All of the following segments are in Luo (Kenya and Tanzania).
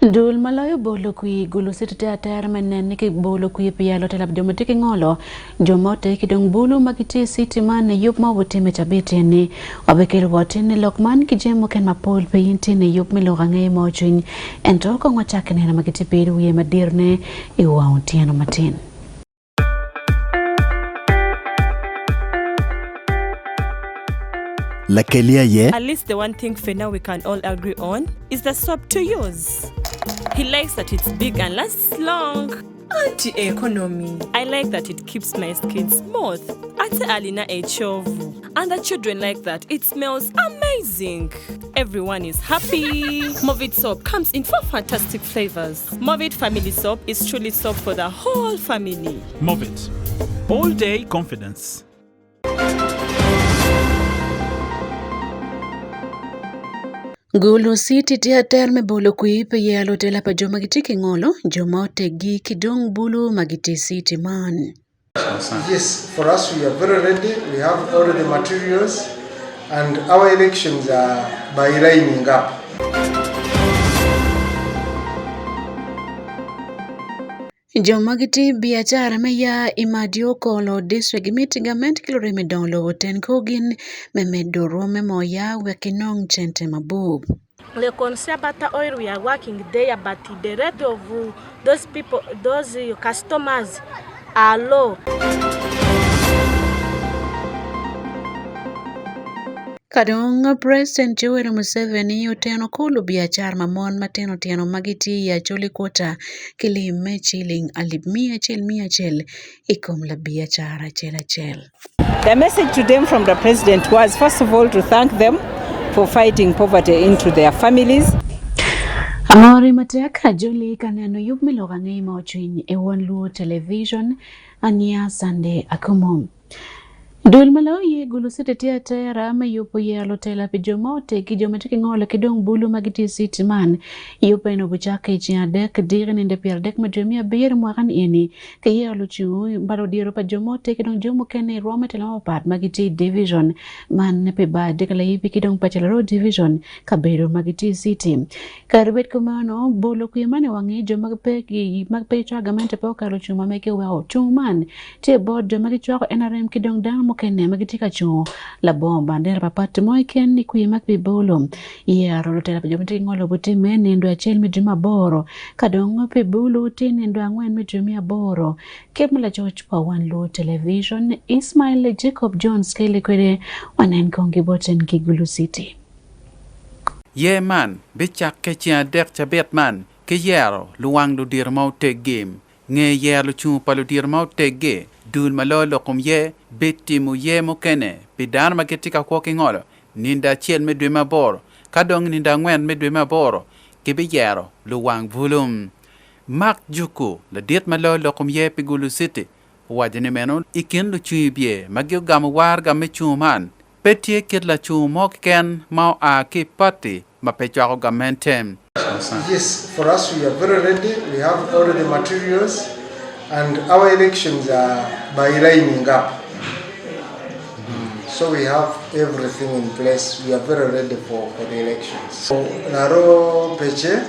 Dul malayo bolo kui gulu sitete atayar manen ki bolo kui piyalo telap jomete ki ngolo jomote ki dong bulu magiti city man yup ma wote me tabete ni obekelo wote ni lokman ki jemo ken mapol pe yinti ne yup me logange mo chin ento ko ngwachake ne magiti peru ye madirne iwa untiano matin. At least the one thing for now we can all agree on is the soap to use. He likes that it's big and lasts long. Anti-economy. I like that it keeps my skin smooth. Ate alina echovu. And the children like that. It smells amazing. Everyone is happy. Movit soap comes in 4 fantastic flavors. Movit family soap is truly soap for the whole family. Movit. All day confidence. Gulu city tia terme bolo kuipe ye alotela pa joma gitiki ngolo joma otegi kidong bulu magiti city man. Yes, for us we are very ready. We have all the materials and our elections are by lining up. Jomagiti biachara meya imadio kolo district meeting government kiloreme download ten kogin memedoro memoya wekinong chente mabub. The conservator oil we are working there, but the rate of those people, those customers are low. Kadong President Yoweri Museveni yoteno kulu biachar mamon mateno tiano magiti ya choli kota kilime chilling alib mia chel ikom la biachara chel. The message to them from the president was, first of all, to thank them for fighting poverty into their families. Amori mateka joli kaneno yup miloga ngei mochwiny e Wan Luo television ania Sunday Akumu. Dul Malo ye gulu site tia tera me yupo ye alotela pijomote kijomete ngole kidong bulu magiti city man yupo eno buchake chia dek dire ninde pier dek majomia beer mwakan ini ke ye aluchu baro diro pajomote kidong jomo kene romete lamopat magiti division man nepe ba dekala yipi kidong pachelaro division kabero magiti city karbet kumano bulu kuyemane wangi jomagpe ki magpe chagamente po kaluchu mameke wao chuman te bod jomagichwako NRM kidong damo kene magitika cho la bomba ndera papati moiken ni kuyimak bibolo ya rolotela pajomiti ngolo buti menendo achel midima boro kadongo pibulu tinendo angwen midima boro kemla George pa Wan Luo television Ismail Jacob Jones kele kwede wanen kongi boten Gulu City. Ye man bichak ke chia dek chabet man ke yero luang lu dir mau te game nge yero chu palu dir mau te ge Dul Malo lokum ye bitti mu ye mu kene bidan magetika kwoki ngolo ninda chien me dwema boro kadong ninda ngwen me dwema boro kibi yero luwang vulum mak juku la diet Malo lokum ye pigulu city wajene meno ikin lu chuibie magyo gam war gam me chuman petie kid la chu mok ken mau a ki pati ma pechako gamentem. Yes, for us we are very ready. We have all the materials and our elections are by lining up. So we have everything in place. We are very ready for the elections. So Naro Peche,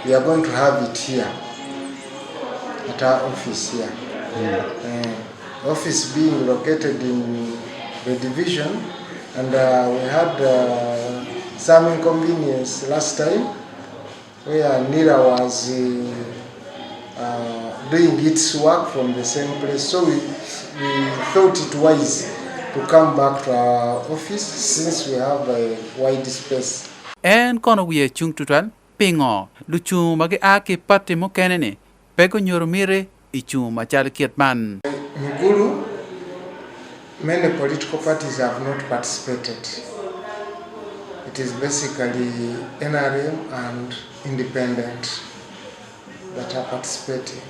we are going to have it here at our office here. Office being located in the division, and we had some inconvenience last time where Nira was doing its work from the same place, so we thought it wise to come back to our office since we have a wide space. En kono wiye chung tutan pingo luchu magi aki pati mo kenene pego nyorumire ichu machal kietman. Ngulu, many political parties have not participated. It is basically NRM and independent that are participating.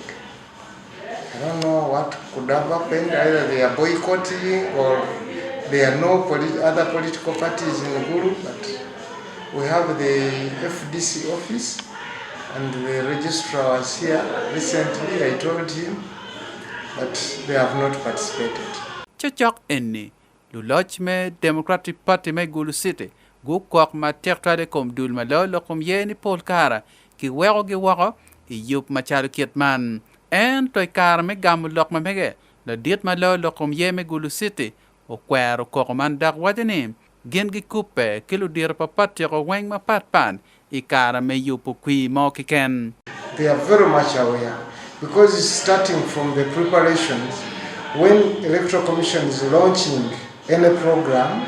I don't know what could have happened. Either they are boycotting or there are no other political parties in Gulu, but we have the FDC office and the registrar was here recently. I told him, but they have not participated. Chok enni lu lodge me Democratic Party me Gulu City gu kwak ma tekta de kom Dul Malo lokum ye ni polkara ki wego gi wogo I yup machalo kiet man en toy kar me gamu lok ma mege la diet ma lo lokom yeme gulu city o kwero koko man dak wajani gen gi kupe kilo dir papat yako weng ma pat pan I kara me yupu kwi mo kiken. They are very much aware because it's starting from the preparations. When Electoral Commission is launching any program,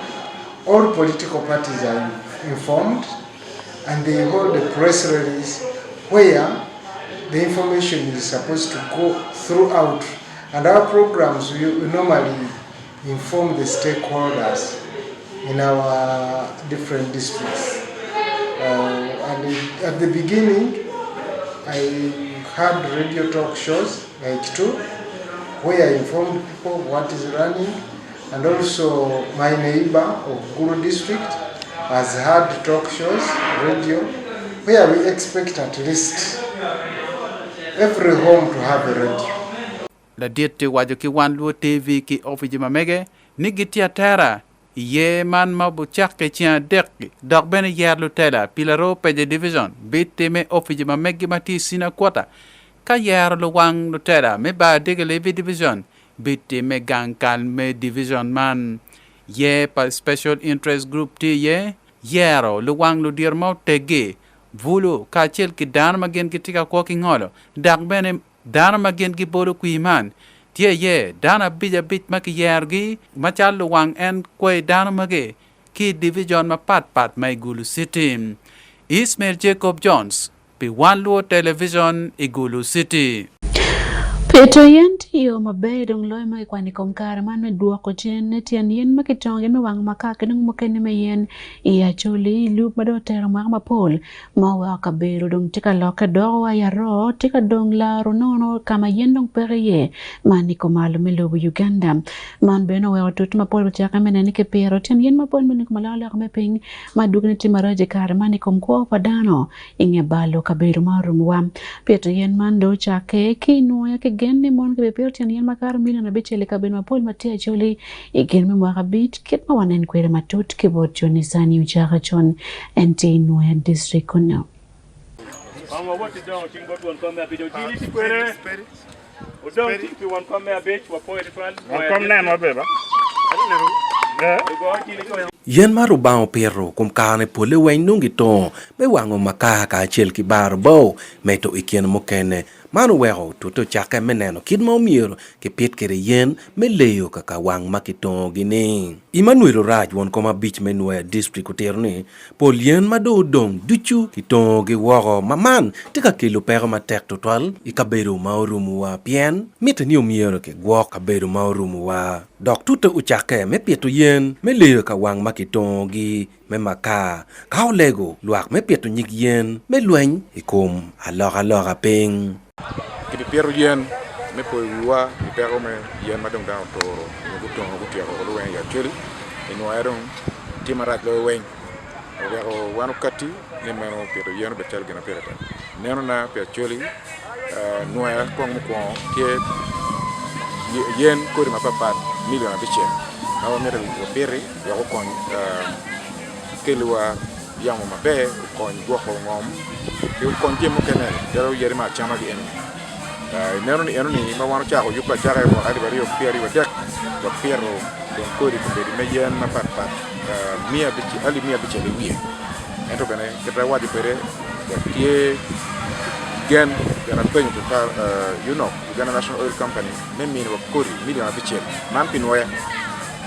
all political parties are informed and they hold a press release where the information is supposed to go throughout. And our programs, we normally inform the stakeholders in our different districts. And at the beginning, I had radio talk shows like two, where I informed people what is running, and also my neighbor of Guru district has had talk shows, radio, where we expect at least every home to have a radio. La diet te wajo ki Wan Luo TV ki ofiji mamege ni gitia tera ye man mabu chak ke chia dek dok bene yer lutela pilaro peje division bitte me ofiji mamege mati sina kwata ka yer luwang lutela me ba dege levi division bitte me gankal me division man ye pa special interest group ti ye yero luwang lu dirmo tege vulu ka chel ki dan magen ki tika ko ki ngolo dak bene dana magen gi bolo kuiman tie ye dana bija bit mak yergi machal wang en kwe dana mage ki division ma pat mai Gulu City. Ismail Jacob Jones pi Wan Luo Television I Gulu City. Peto yenti yo mabe dong loy mai kwani komkar man me duoko chen tian yen makitonge me wang makake nung mokene me yen iya choli loop mado tero ma pol ma wa kabero dong tika loka do wa ya ro tika dong la ronono kama yen dong pereye mani ko malo me lobo Uganda man beno wa tut ma pol chaka me ne ke pero tian yen ma pol me ko malala me ping ma dugne timaraje kar mani kom ko padano inge balo kabero marum wa peto yen man do chake kino ya ke ni mon ke be tian yen makar million na bechele ka ben mapol matia choli igen me mwa bit ket ma wanen kwere matut ke bot joni sani uchaga chon ente no ya district kono Mama wote down chingo tu wankomea video jini sikwere udon ti wankomea beach wa poet fan wankomea no beba yen maru bao pero kum kane pole wen nungi to be wango makaka chel ki bar bo meto ikien mokene manu wero tuto chaka meneno kid mo miero ke pit kere yen me leyo kaka wang makito gini Emmanuel Raj won koma beach menwe district uterni pol yen mado dong duchu kito ge woro maman tika kilo pero matek total ikaberu maurumu wa pien mitani miero ke gwo kaberu maurumu wa dok tuto uchake me pieto yen me leyo ka wang makito gi me maka kao lego luak me pieto nyik yen me lwen ikum alora ping kidi pero yen me po wa ni pero me yen madong down to nguto ngutia ko wen ya cheli ino aron timarat lo wen o wanu kati ni meno pero yen be tel gena pero neno na pe cheli no ya ko mo ko ke yen ko ri mapapa million abiche na wa mere ko pere ya ko kon kelwa yang mabe kon go ko ngom yo kon jemo kenen daro yeri ma chama gi en nero ni ma wano cha ko yupa cha ko ali bari yo pieri wa dek ko piero don ko di ko be me yen na pat mia bici ali mia bici le wie ento bene ke tra wadi pere tie gen yana penyu to you know Uganda National Oil Company me mi no ko ri million bici man pinwa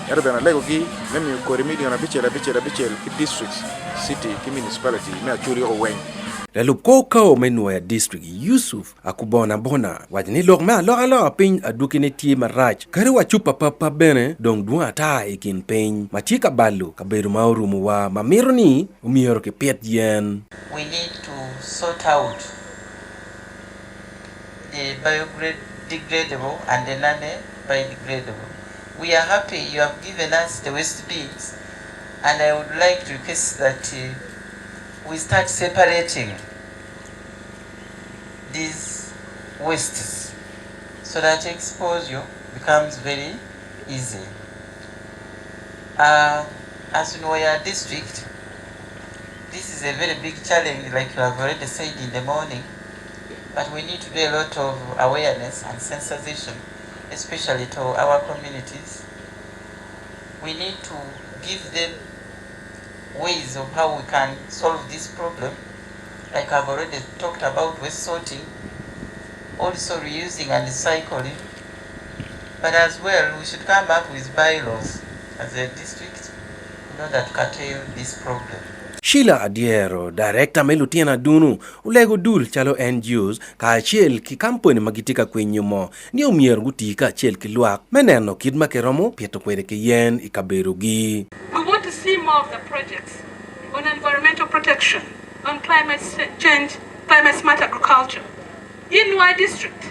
ero bene lego gi me mi ko ri million bici ki district city ki municipality me achuri o wen le lup ko menwe district Yusuf akubona bona wajni lok ma lo pin adukine tie marach kare wa chupa papa bene dong dua ta ikin pen matika balu kaberu maurumu wa mamironi umioro ke pet yen. We need to sort out the biodegradable and the non-biodegradable. We are happy you have given us the waste bins, and I would like to request that we start separating these wastes so that exposure becomes very easy. As in our district, this is a very big challenge, like you have already said in the morning, but we need to do a lot of awareness and sensitization, especially to our communities. We need to give them ways of how we can solve this problem, like I've already talked about waste sorting, also reusing and recycling, but as well we should come up with bylaws as a district in order to curtail this problem. Sheila Adiero, director melutiana dunu, ulego dul chalo NGOs, ka achiel ki kampuni magitika kwenyumo, ni umier gutika achiel ki luak, meneno kidma keromo, pieto kwede ke yen ikaberugi. We want to see more of the projects on environmental protection, on climate change, climate smart agriculture in my district.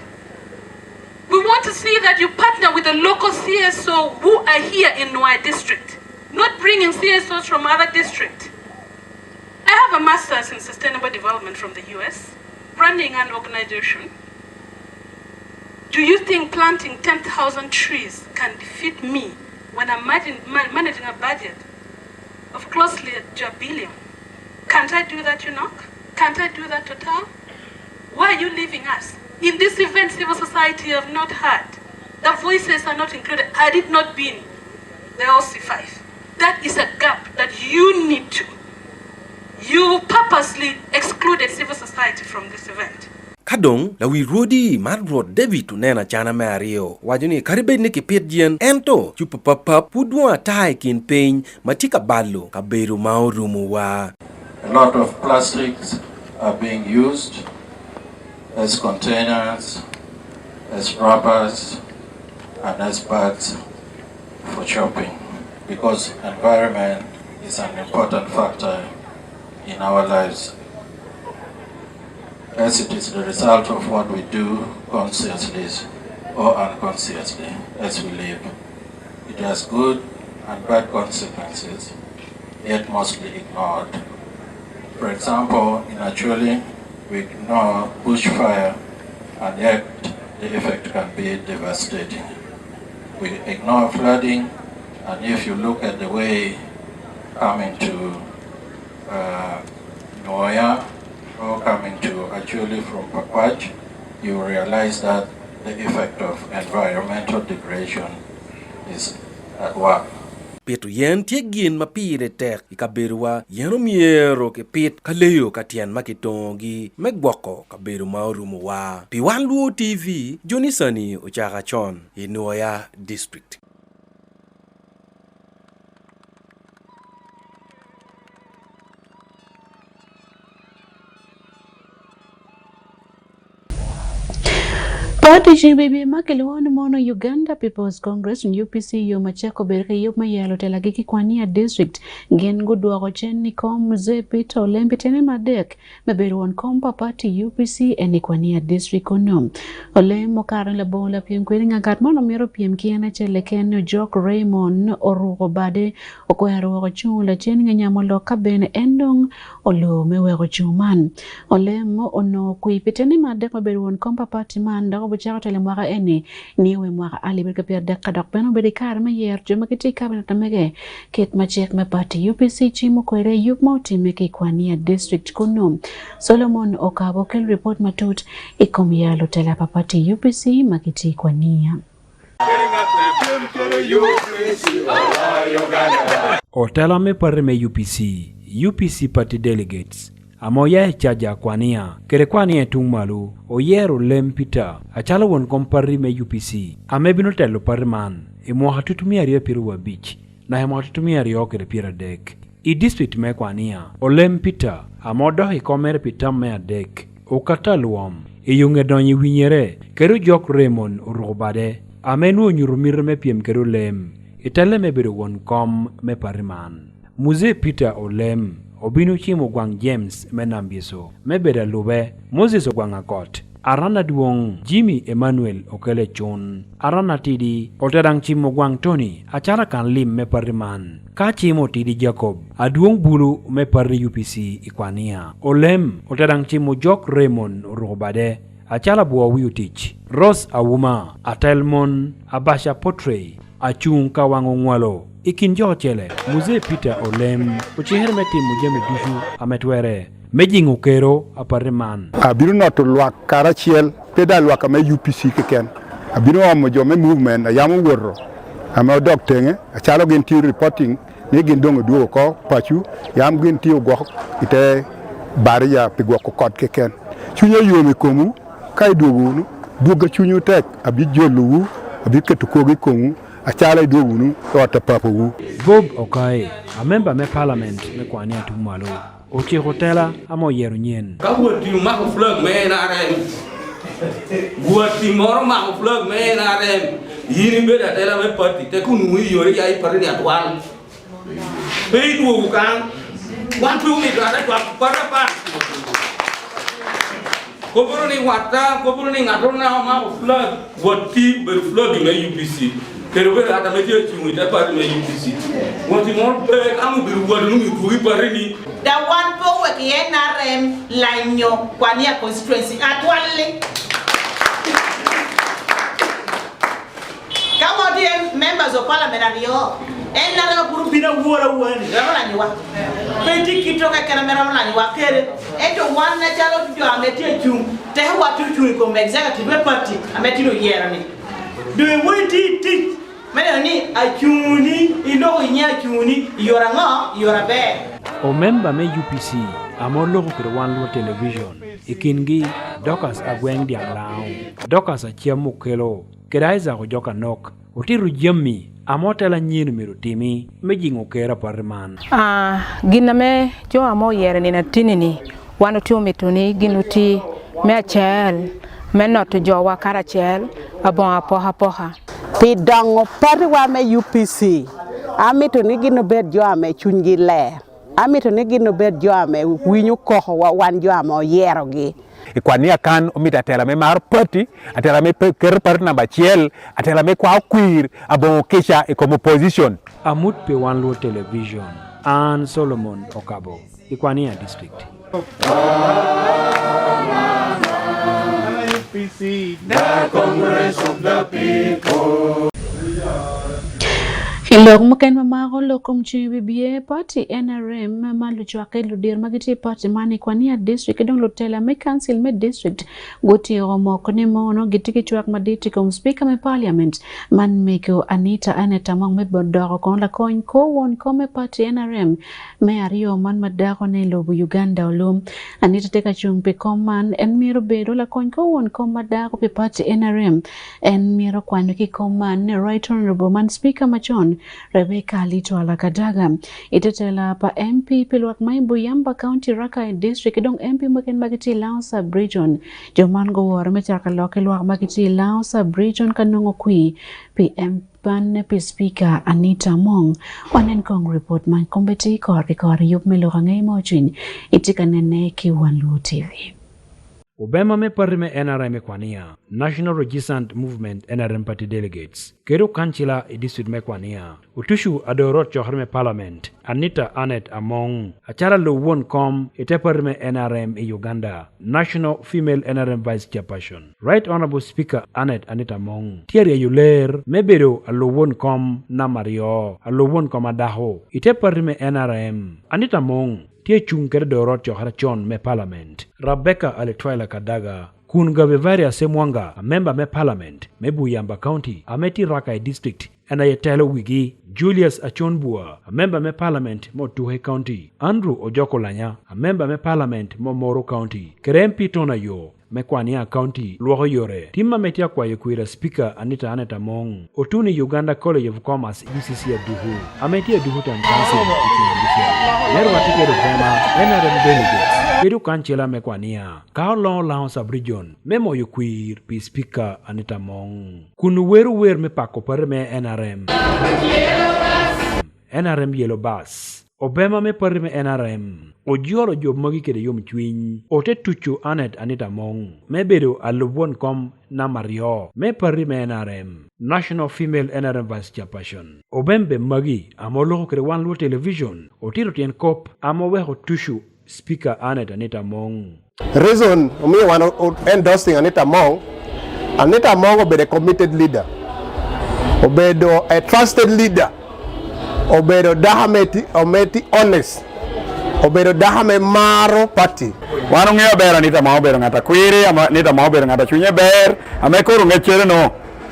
We want to see that you partner with the local CSO who are here in my district, not bringing CSOs from other districts. I have a master's in sustainable development from the US, running an organization. Do you think planting 10,000 trees can defeat me when I'm managing a budget of closely to $1 billion? Can't I do that, Can't I do that, Total? Why are you leaving us? In this event, civil society have not heard. The voices are not included. Had it not been the OC5, that is a gap that you need to. You purposely excluded civil society from this event. Kadong la wi rodi Margaret David tunena chana Mario wajuni karibe ni kipedien ento chupapapa pudwa tai kin pein matika balo kaberu maurumu wa. A lot of plastics are being used as containers, as wrappers, and as bags for shopping, because environment is an important factor in our lives, as it is the result of what we do consciously or unconsciously as we live. It has good and bad consequences, yet mostly ignored. For example, in Acholi, we ignore bushfire, and yet the effect can be devastating. We ignore flooding, and if you look at the way coming to Noya or coming to Acholi from Papach, you realize that the effect of environmental degradation is at work. Pitu yen tiegin mapire tek ikaberwa yeno miero ke pit kaleyo katian makitongi megboko kaberu maurumu wa. Pi Wan Luo TV, Jonisani Ochaka Chon, Inoya District. Party Baby Makelwan Mono Uganda People's Congress UPC Yomachako Berke Yopma Yalo Telagiki Kwania District Gen Gudwa Rochen Nikom Ze Peter Olempitene Madek Meberuan Kompa Party UPC Enikwania District Onom Olem Mokaran La Bola PM Quilling Agatmono Miro PM Kiana Cheleken Jock Raymond Orugobade Okoyaro Rochun La Chening Nyamolo Kabene Endong Olo Mewe Rochuman Olem Ono Kuipitene Madek Meberuan Kompa Party Man Buchara telemwaka ene niwe mwaka ali berka pia dakadak peno bedikar me yer joma kiti kabina tamege ket machek me party UPC chimo kwere yup mauti meke Kwania District kuno Solomon Okabo kel report matut ikomia lotela pa party UPC makiti Kwania Otela me parre me UPC party delegates Amoya chaja Kwania kere Kwania tungmalu oyero lempita achala won kompari me UPC amebino telo parman imo hatutumia rio piruwa beach na imo hatutumia rio kere pira dek I district me Kwania olempita amodo ikomere pitam me adek okataluom iyunge donyi winyere keru jok Raymond urubade amenu nyurumir me piem keru lem itale me biru won kom me pariman muze Peter olem Obinu chimo gwang James menambieso mebeda lube Moses ogwang akot arana duong Jimmy Emmanuel okele chun arana tidi otedang chimo gwang Tony achara kan lim me pariman ka chimo tidi Jacob aduong bulu me pari UPC Ikwania olem otedang chimo Jock Raymond Rubade achala buwa Wiutich Ross Awuma Atelmon Abasha Portray achung kawango ngwalo ikin jo chele muze Peter Olem uchiher meti mujeme dushu ametwere mejingu kero apariman abiru not lwa karachiel peda lwa kama UPC keken abiru amo jo me movement ayamu worro ama dok tenge achalo gen ti reporting ne gen dongo duo ko pachu yam gen ti go ite baria pigwa ko kod keken chunyo yomi komu kai duogunu duoga chunyu tek abi jolu abi ketukogi komu achala duogunu to tapapu Bob Okai a member me parliament me kwani atumalo ochi hotela amo yeru nyen ka wuoti ma ko flag me na rem wuoti moro ma ko flag me na rem yini be da tela me party te kunu wi yori ya ipare ya twan be duogu kan wan tu mi da ta para pa ko boro ni wata ko boro ni ngatona ma ko flag wuoti be flag me UPC kero be ata me je chimu ta party me UPC wuoti moro be amu be wuoti nu mi ku ipare ni da wan po we ki NRM lanyo kwani constituency atwale kama die members of parliament ario NRM group bina wora wani ramana ni wa peti kitoka kana ramana ni wa kere eto wan na chalo jo ametie chung te wa tu ko executive party ametino yerani do we ti mane ni achuni indoko nya achuni yora ngo yora be o member me UPC amolo ko Wan Luo television ikingi Dokas agweng diang lao Dokas achiamu kelo kedaiza ko joka nok otiru jami amotela nyinu miru timi mejingo kera parman giname jo amo yere ni na tinini wano tu mituni ginuti me achel me not jo wa karachel abon apoha poha pi dongo pari wa me UPC amito ni gino bed jo ame chungi le amito ni gino bed jo ame winyu koho wa wan jo ame yero gi ikwani akan omita tela me mar party atela me ker par namba chiel atela me kwa kwir abon kisha ikomo position amut pe Wan Luo television and Solomon Okabo ikwani district the Congress of the People. Ilog muken mamago lokum chibie party NRM malu chwake ludir magiti party mani kwania district dong lutela me council me district goti omo kone mono gitiki chwak maditi kom speaker me parliament man meko Anita Aneta mong me bodoro kon la coin ko won kome party NRM me ario man madako ne lobu Uganda olum Anita teka chumpe koman en miro bedo la coin ko won kom madako pe party NRM en miro kwano ki koman ne right honorable man speaker machon Rebecca Lito Alakadaga itetela pa MP pilwak Maimbu Yamba County Rakai District dong MP makin magiti lao sub region joman go war metaka local wak magiti lao sub region kanongo kui PM pan pe speaker Anita Mong onen kong report man kombeti kor yup melo ngay mo chin itikanene ki Wan Luo TV Obama me parime NRM kwania National Resistance Movement NRM party delegates kero kanchila district me kwania utushu adorot chohrme parliament Anita Anet among achara lo won kom ite parime NRM e Uganda National Female NRM Vice Chairperson Right Honorable Speaker Anet Anita Mong tiari yuler mebero alo won kom na Mario alo won kom adaho ite parime NRM Anita Mong tie chungkere dorot chohara chon me parliament Rebecca Alitwaila Kadaga kun gabe varia semwanga a member me parliament me Buyamba County ameti Rakai district and ayetelo wigi Julius Achonbua a member me parliament mo Tuhe County Andrew Ojokolanya a member me parliament mo Moro County Kerempi Tona yo Mekwania County Luo Yore Timma metia kwa yekuira speaker Anita Aneta Mong Otuni Uganda College of Commerce UCC Duhu ametia Duhu tan council ikiambisha Lero watike Rufema NRM delegates Kedu kanchela mekwania Kaolong Lao sub-region Memo yekuir pi speaker Anita Mong Kunu weru me pako parime NRM NRM Yellow Bus Obama me parime NRM Ojiolo job magi kede yom chwiny Ote tuchu Anet Anita Mong Mebedo alubon kom na Mario Me parime NRM National Female NRM Vice Chairperson Obembe magi amolo kede Wan Luo television Otiro tien kop amoweho tushu Speaker Anet Anita Mong Reason me want endorsing Anita Mong obedo a committed leader obedo a trusted leader obedo dahameti ometi honest obedo dahame maro party wano ng'eyo ber Anita ma obedo ng'ata kwiri Anita ma obedo ng'ata chunye ber ame koro ng'echere no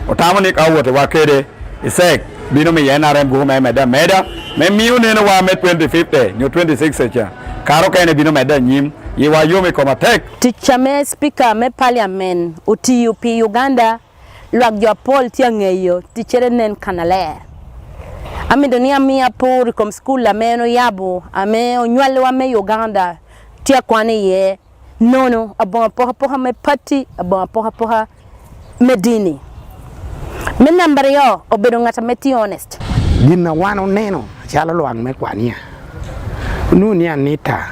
otamo ni kawuote wakede isek bino mi NRM go meda me miu neno wa me 2050 nyo 26 cha karo kene bino meda nyim yiwa yome koma tek ticha me speaker me parliament UTUP Uganda lwak jopol tiang'eyo tichere nen kanale amido ni amia pur kom school la meno yabo ame onywale wa me Uganda tia kwani ye nono abon poha me party abon poha medini me number yo obedo ngata meti honest gina wano neno chalo lwang me kwania nuni Anita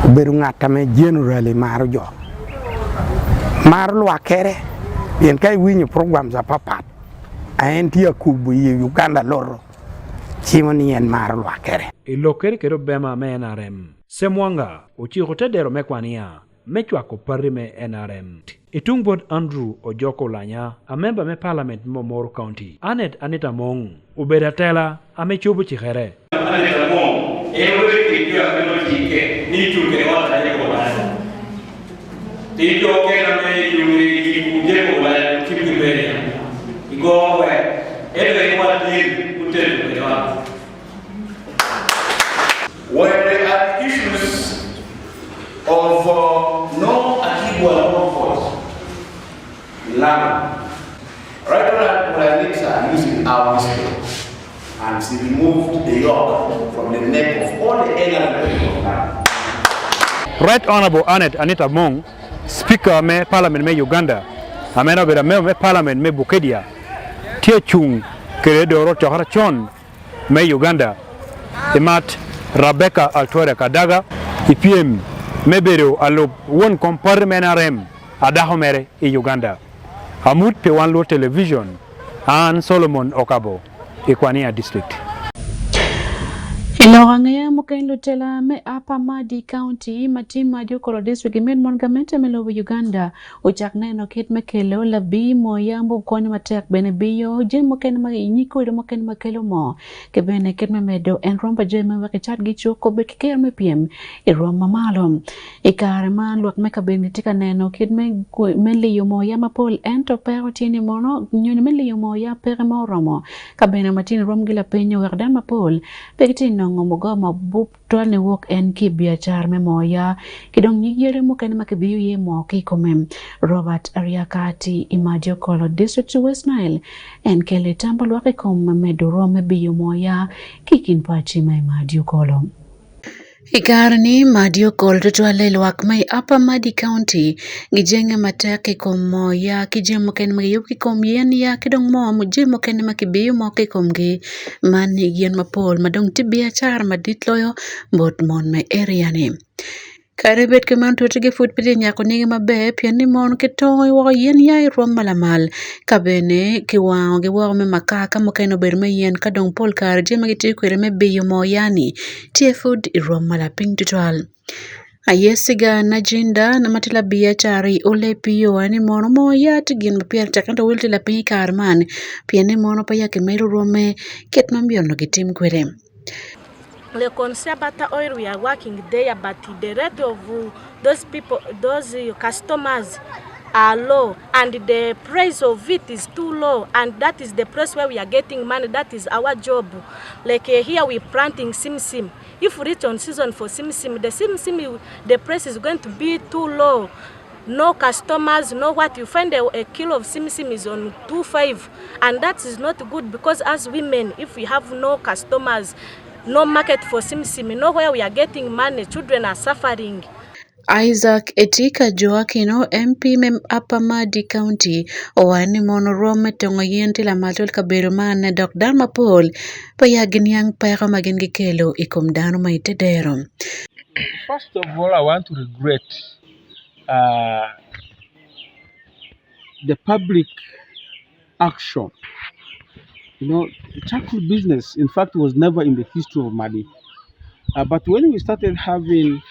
obedo ngata me generally maro jo mar lwakere yen kai winyo program za papat aenti Akumu ye Uganda loro chimo ni en mar lwakere ilokere kero bema me NRM semwanga ochiko tedero me kwania mechwako parri me NRM itung bod Andrew Ojoko Lanya a member me parliament Momoro County Anita Mong ubeda tela amechobu chikhere Anita Mong ewe kikiwa keno chike ni chuke wata yeko wala tijo kena me yuri yiko wala kipiberia igowe ewe kwa dil utelu kwa when there are issues of no Akibu force land, right now Anita using our wisdom and she removed the yoke from the neck of all the NRM people. Right Honorable Anita Mong, Speaker me Parliament me Uganda, amena bera me Parliament me Bukedia, tie chung kere doro chokara chon me Uganda, imat Rebecca Altuare Kadaga, IPM mebero alo won kompar menarem adahomere e Uganda. Amut pe Wan Luo television and Solomon Okabo, Ikwania district. Ilorangaya mukain lutela me Upper Madi County matima Jokolo district imen mongamenta melobo Uganda uchak neno kit mekelo la bi mo yambo koni matek bene biyo jen mukain ma nyiko ide mukain makelo mo ke bene kit medo en romba jema wake chat gicho ko be ker me piem e roma malom e kare man luak me ka bene tika neno kit me liyo mo yama pol ento pero tieni mono nyoni me liyo mo ya pere mo romo ka bene matini rom gila penyo werdan ma pol pekitino ngomogoma bup twane wok en ki biachar me moya kidong nyigere mo kan makibiyu ye mo ki komem Robert Ariakati Imadio Kolo District West Nile en kele tambo lwake kom medoro me biyu moya kikin pachi ma Imadio Kolo Ikarni Madio Kol tutwale lwak mai Upper Madi County gijenge matake komo ya kijemo ken magiyuki kom yen ya kidong mo mujemo ken makibiyu mo ke komgi man yen mapol madong tibia char maditloyo bot mon me area ni Karibet keman tutige food pili nyako nigi mabe piani mon ke tongo iwa yen ya irom malamal kabene kiwango giwa me makaka mokeno berme yen kadong pol kar jema giti kwere me biyo mo yani tie food irom malaping tutual Ayesiga na jinda na matila biya chari ole piyo ani mono mo ya tigin mapier takanta wilti la pinyi karman piani mono pa ya kemeru rome ket mambiono gitim kwere The conservator oil we are working there, but the rate of those people, those customers are low, and the price of it is too low, and that is the price where we are getting money. That is our job. Like here we planting simsim. If we reach on season for simsim, the price is going to be too low. No customers, no what you find a kilo of simsim is on 2.5, and that is not good because as women, if we have no customers, no market for simsim, nowhere we are getting money, children are suffering. Isaac Etika Joakino MP mem Upper Madi County owani mono rome tongo yenti la matol kabero mane dok dama pol payagin yang payaka magin gikelo ikom dano maitedero. First of all, I want to regret the public action. You know, the charcoal business, in fact, was never in the history of Madi. But when we started having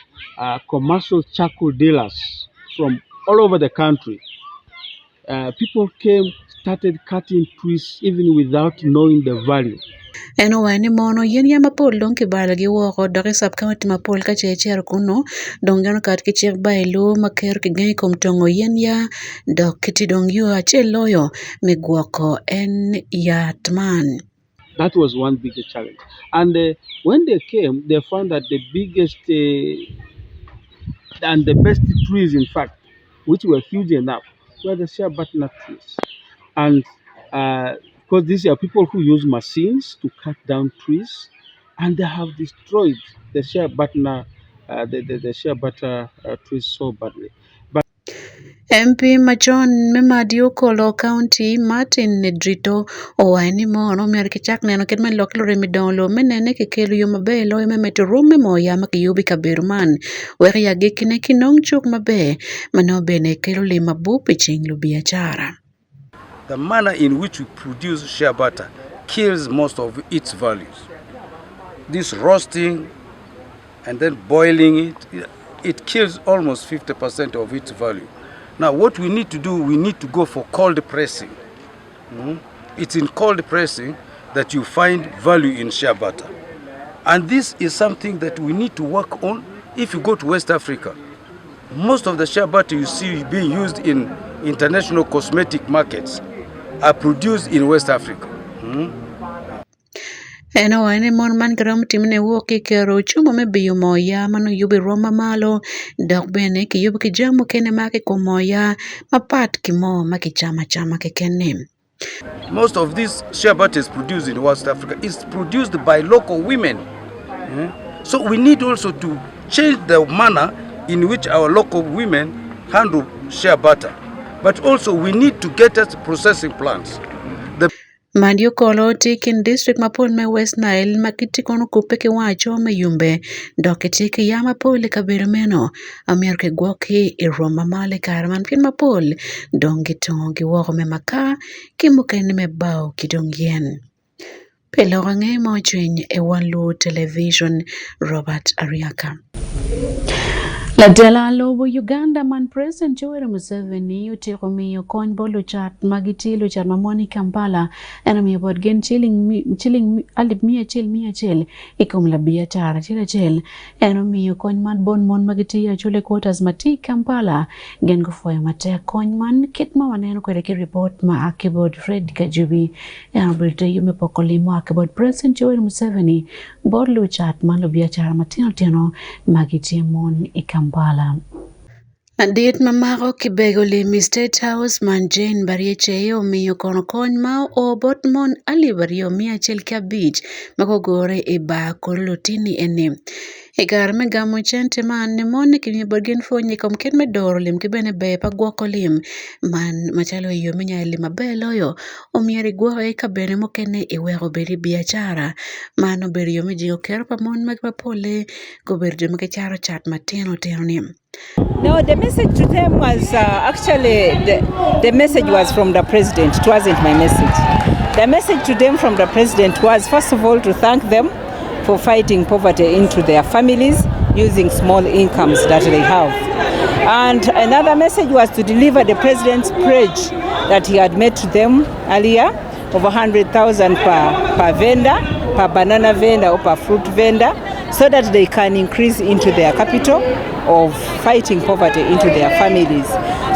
commercial charcoal dealers from all over the country, people started cutting trees even without knowing the value. En owene mono yen ya mapol dong kibala gi woko doki sub county mapol ka checher kuno dong gano kat kichek bailo maker kigeni kom tongo yen ya dok kiti dong yu achel loyo migwoko en yatman. That was one big challenge. And when they came, they found that the biggest and the best trees, in fact, which were huge enough, were the shea butternut trees. And because these are people who use machines to cut down trees, and they have destroyed the shea butternut, the shea butter trees so badly. MP machon Memadio Kolo County Martin Nedrito owaini mono mer kichak neno ket man loklo remidolo menene ke kelo yo mabe lo memeto rume moya makiyubi kaberman weri ya gikine kinong chuk mabe mano bene kelo le mabupi chinglu biachara. The manner in which we produce shea butter kills most of its values. This roasting and then boiling it kills almost 50% of its value. Now what we need to do, we need to go for cold pressing. It's in cold pressing that you find value in shea butter. And this is something that we need to work on. If you go to West Africa, most of the shea butter you see being used in international cosmetic markets are produced in West Africa. Eno wane mon man karam timne woki kero chumo me biyo moya manu yubi roma malo dok bene ki yubi ki jamu kene maki ko moya mapat ki mo maki chama ke kene. Most of this shea butter is produced in West Africa. It's produced by local women. So we need also to change the manner in which our local women handle shea butter. But also we need to get us processing plants. Mandio Kolo Tikin District Mapol me West Nile makiti kono kupe ki wacho me yumbe dokiti ki yama pole kabiro meno amerke gwoki iroma male karman pin mapol dongi tongi woko me maka ki mukeni me bao kidongien. Pelorange mochwiny e Wan Luo Television Robert Ariaka. La dela lobo Uganda man President Yoweri Museveni utiko miyo kony bolo chat magitilo chat mamoni Kampala ena miyo bod gen chilling alip mia chel ikom la biya tara chil ena miyo kony man bon mon magitiya chule quarters mati Kampala gen gufoya mate kony man kitma waneno kwere ki report ma akibod Fred Kajubi ena brite yume pokolimo akibod President Yoweri Museveni bolo chat man lo biya tara matino magitiya mon Kampala. Andit mamako kibego limi State House man Jane Barieche omiyo kono kony ma o botmon alivario 105 makogore e ba kolotini ene. Egar me gamo chente man ne mone kini borgen fonye kom ken me doro lim kibene be pa gwoko lim man machalo yo menya lima belo yo omieri gwo e kabene mokene e wego beri biachara mano beri yo meji okero pa mon magpa pole go berjo makecharo chat mateno ni. No, the message to them was actually the message was from the president. It wasn't my message. The message to them from the president was, first of all, to thank them for fighting poverty into their families using small incomes that they have. And another message was to deliver the president's pledge that he had made to them earlier of 100,000 per vendor, per banana vendor or per fruit vendor, so that they can increase into their capital of fighting poverty into their families.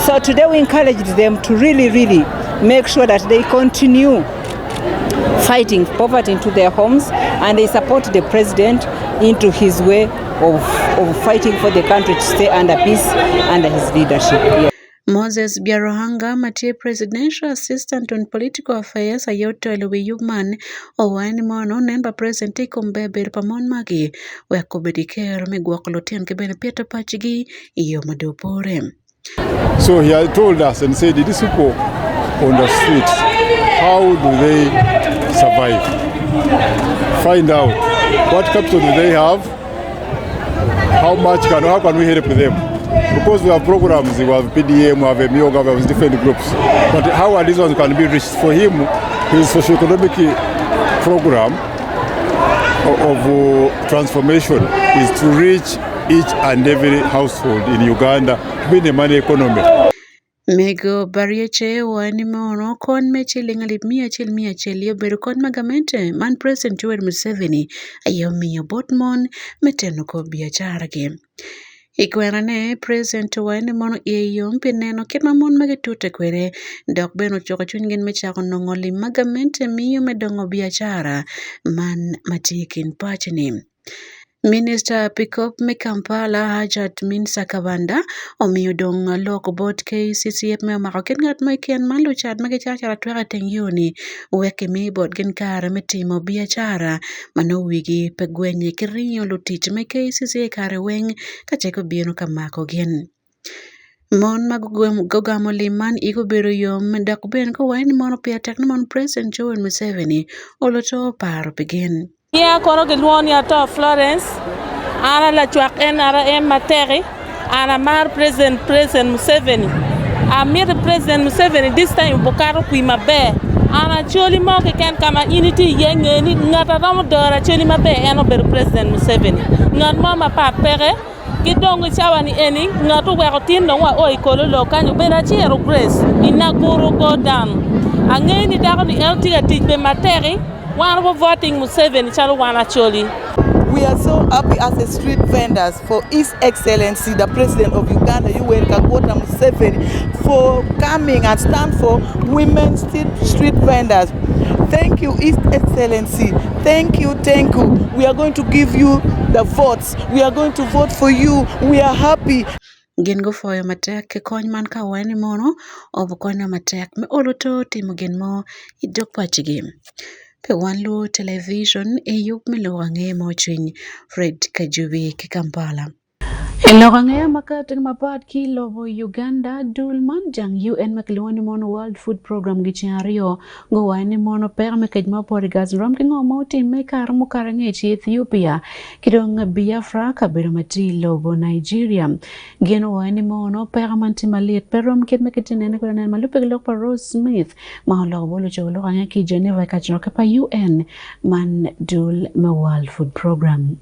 So today we encouraged them to really make sure that they continue fighting poverty into their homes and they support the president into his way of fighting for the country to stay under peace under his leadership. Yeah. Moses Biarohanga, Matie Presidential Assistant on Political Affairs, Ayoto Elwiyugman, Owain Mono, Nemba President Ikombebe, Pamon Magi, where Kobedicare, Megwakolotian, Kebene Peter Pachigi, Yomadopore. So he had told us and said, these people on the streets, how do they survive? Find out what capital do they have, how can we help them? Because we have programs, we have PDM, we have MIOGA, we have different groups. But how are these ones can be reached? For him, his socio-economic program of transformation is to reach each and every household in Uganda to be the money economy. Mego barieche wani mono kon meche lingalip mia chiel yo bedo kon magamente man President Yoweri Museveni ayo miyo botmon meteno ko biachara gi. Ikwerane President wani mono iyo mpineno kitma mon magetute kwere dok beno choko chungin mechako nongoli magamente miyo medongo biachara man matikin pachni. Minister Pikop me Kampala Hajat Minsa Kabanda omiyo dong loko bot KCCF me mako ken ngat ma ken malu chat mage chachara twara teng yoni weke mi bot gen kare metimo biachara mano wigi pegwenye kiriyo lutich me KCCA kare weng kacheko bieno kamako gen. Mon magogamo liman iko biro yom dak ben ko wani mono pia tek mon President Yoweri Museveni oloto paro begin. Yeah, kono ke luoni ato Florence, ana la chuak en ara materi, ana mar President Museveni. Amir President Museveni this time bokaro kui mabe. Ana choli mo ke ken kama unity yenge ni ngata ramo dora choli mabe eno ber President Museveni. Ngat mo ma pa pere ki dongo chawani eni ngatu weko tin no wa oi kololo kanyo bena chiero grace inaguru go down. Angeni dako ni eltiga tijbe materi. We are so happy as a street vendors for His Excellency, the President of Uganda, Yoweri Museveni, for coming and stand for women street vendors. Thank you, His Excellency. Thank you. We are going to give you the votes. We are going to vote for you. We are happy. Gin go foyo matek ke kony man ka wani mono obukonya matek me oloto timo gen mo idok pachigi. Pe Wan Luo television e yup miluange moching Fred Kajubi ki Kampala. Ilokange makating mapat ki lobo Uganda dulman jang UN makluani mono World Food Program gichario go wani mono per mekajma porigas rom ki ngomo tim me karmo karange chi Ethiopia kidong Biafra kabiro mati lobo Nigeria geno wani mono per manti maliet perom kid mekitine ko nan malupe lok pa Rose Smith ma lobo lo jolo kanya ki Geneva kachno pa UN man dul me World Food Program.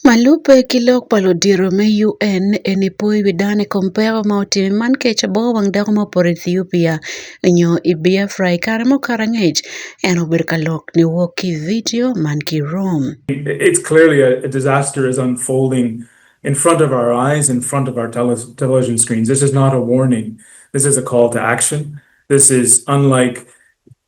Malupe kilok palodiro me UN enipoi widane kompero mauti man kecha bo wang dako mo por Ethiopia nyo ibia fry karamo karangej eno berkalok ni woki video man ki Rome. It's clearly a disaster is unfolding in front of our eyes, in front of our television screens. This is not a warning. This is a call to action. This is unlike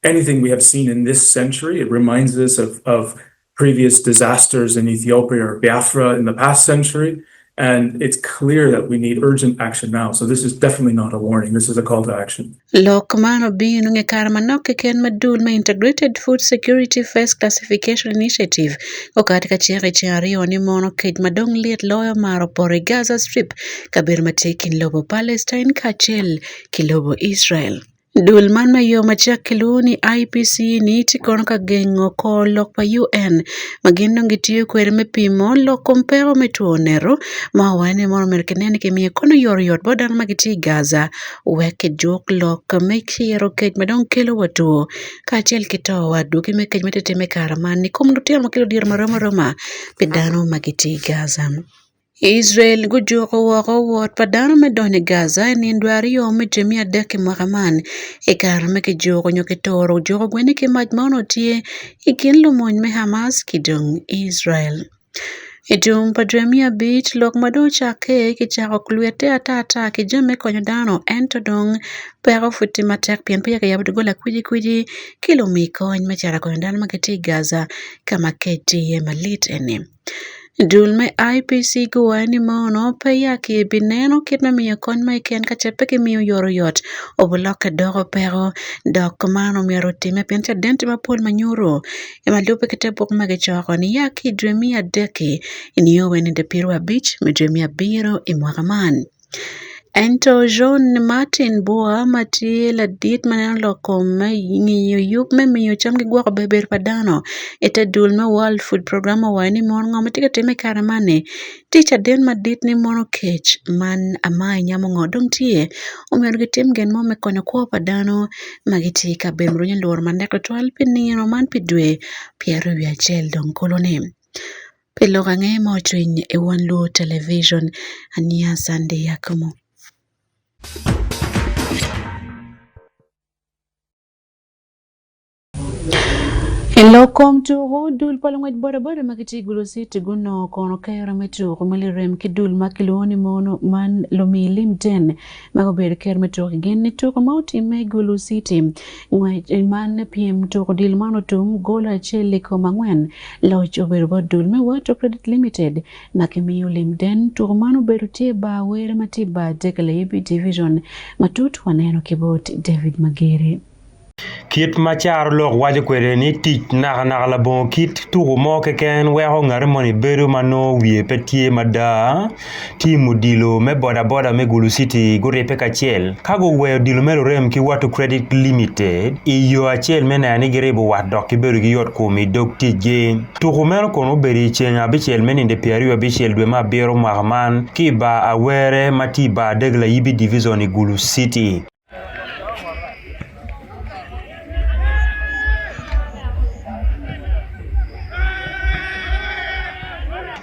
anything we have seen in this century. It reminds us of previous disasters in Ethiopia or Biafra in the past century. And it's clear that we need urgent action now. So this is definitely not a warning. This is a call to action. Lokmano binu nge karmanoke ken madul me Integrated Food Security First Classification Initiative. Katika chari oni mono kej madong liet loyo maro pore Gaza Strip kabir matekin lobo Palestine kachel kilobo Israel. Dulman mayo machakiluni IPC niti konoka gengo ko lokpa UN magino ngitiyo kwere mepimo lokompero metuonero mawane mono merkeneni kemie kono yoriot bodan magiti Gaza weke jok lok mekiero kej madong kilo watu kachel kito waduki mekej metete mekaramani kumlutia makilo dir maroma pedano magiti Gaza. Israel gujoko wako wot padano medone Gaza ni ndwari yome jemia deke mwakaman ekarame ke joko nyoke toro joko gwene ke majmono tie ikin lumony me Hamas kidong Israel. Ejum padremia bit lok mado chake ke chako kluete atata ke jeme konyo dano entodong pero futi matek pien pia ke yabudugola kuji kilo mikony mechara konyo dano maketi Gaza kama keti ye malit ene. Dulme IPC guwani mono peya ki bineno kitna miyo kon ma iken kachepe ki miyo yoro yot obuloke dogo pero dok mano miyo time pencha denti mapol manyuro ema lupe kite buk magechoko ni ya ki dremia deki iniyowe ninde pirwa beach me dremia biro imwakaman. Ento John Martin Boa mati la dit manen loko me ngiyo yup me miyo cham ki gwako beber padano ete dulme World Food Program wani mon ngoma tika time karamane ticha den madit ni mono kech man amai nyamo ngodong tie umiyor gitim gen mo me konyo kwa padano magiti ka bemro nyalor mandeko 12 pinino man pidwe Pierre Wiachel dong kolone. Peloga nge mo chwiny e Wan Luo television ania Sunday Akumu. Lokom tuho dul palangwaj bora bora makiti gulusiti guno kono kaira metu kumali rem kidul makiloni mono man lomi limten magober ker metu gini tu kumauti me gulusiti ngwaj man piem tu kudil mano tum gola cheli komangwen loj ober dul me wato credit limited makimiyo limden tu kumano berutie ba were matiba dekalebi division matutu waneno kibot David Magere. Kit machar lok waje kwere ni tich naga la bon kit tugo mo ken weho ngare moni beru mano wie petie mada timu dilo me boda me Gulu City gore peka chiel kago we dilo mero rem ki watu credit limited iyo achiel mena ni gerebo wat dok ki beru gi yot ko mi dok tije tugo mero kono beri chenga bichel meninde piario bichel dwe ma biro mahman ki ba awere matiba degla yibi division ni Gulu City.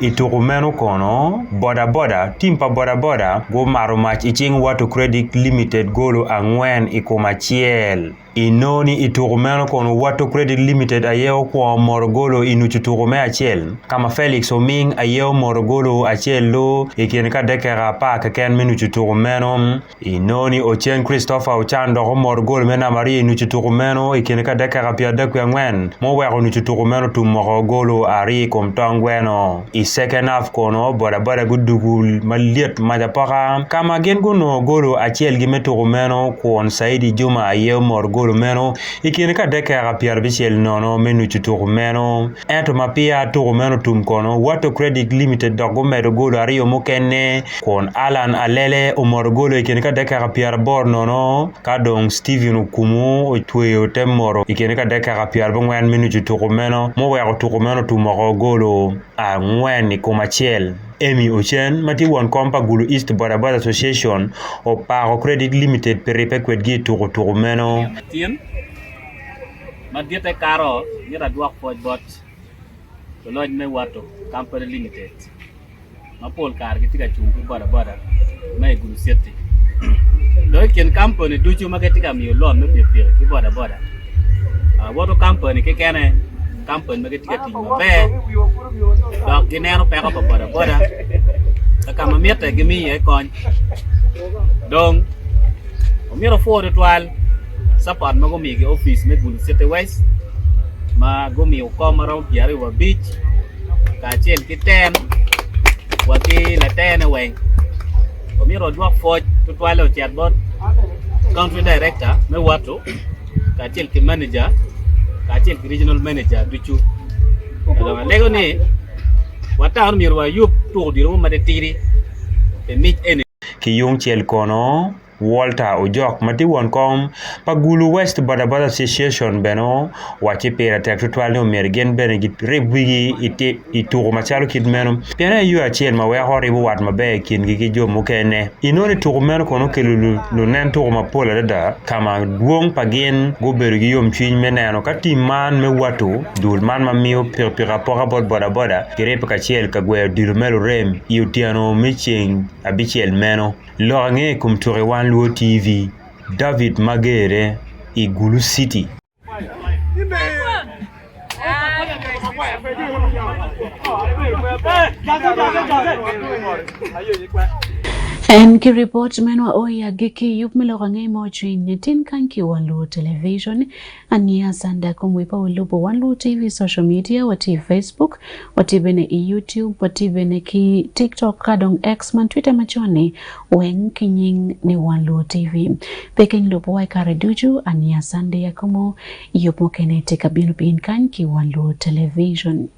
Iturumeno kono boda timpa boda go maro mach iching watu credit limited golo angwen ikomachiel inoni iturumeno kono watu credit limited ayeo kwa morogolo inuchuturume achiel kama Felix Oming ayeo morogolo achiel lo ikienka dekera pa ken menuchuturumeno inoni Ochen Christopher Ochando morogolo mena Maria inuchuturumeno ikienka dekera pia dekwen mo wero inuchuturumeno tu morogolo ari komtangweno second half kono boda gudugul maliet majapaka kama gen guno golo achiel gi meturumeno kon Saidi Juma aye morgolo meno ikine ka deka piar bichel nono menu chuturumeno ento mapia turumeno tum kono watu credit limited dogo medo golo ario mokene kon Alan Alele o morgolo ikine ka deka piar bor nono kadong Steven Akumu otweyo temoro ikine ka deka piar bongwen menu chuturumeno mo wero turumeno tum morgolo angwen ni komachiel Emi Ochen mati won kompa Gulu East Boda Association o paro credit limited peripe kwedgi turu meno tien madiete karo ngira dwak poj bot to loj me wato company limited mapol kar gitika chungu boda me Gulu City do ken company duchu maketika mi lo me pipir ki boda wato company ke kene company maketika tinga be dok dinero peka boda kama miete gimi e kon dong omiro fo de twal support mago mi ge office me Gulu City West ma go mi ko maro piare wa beach ka chen kiten wa ki la tene we omiro dwa fo to twal o chatbot country director me wato ka chen ki manager ka chen ki regional manager duchu lego ni wata mirwa yup to diro ma de tiri e mit ene ki yung chel kono Walter Ojok mati won kom pa Gulu West Boda Association beno wachi pera tek twal no mergen bene git rebwigi ite ituro machalo kidmeno pena yu achiel ma we hore bu wat mabe kin gi jo mukene inoni turo meno kono kelulu lo nen turo mapola da kama duong pagien go bergi yom chin meneno kati man me watu dul man ma mio per rapport boda kirep ka chiel ka gwe dilmelo rem yutiano miching abichiel meno Lorange kumtore Wan Luo TV, David Magere, i Gulu City. En ki report menwa oya giki yup milorange mochi netin kanki Wan Luo television ania sanda kumwipa ulupo Wan Luo TV social media wati Facebook wati bene YouTube wati bene ki TikTok kadong X man Twitter machoni wen kinying ni Wan Luo TV peking lupo wai kare duju ania sanda yakumo yup mokene teka binu bin kanki Wan Luo television.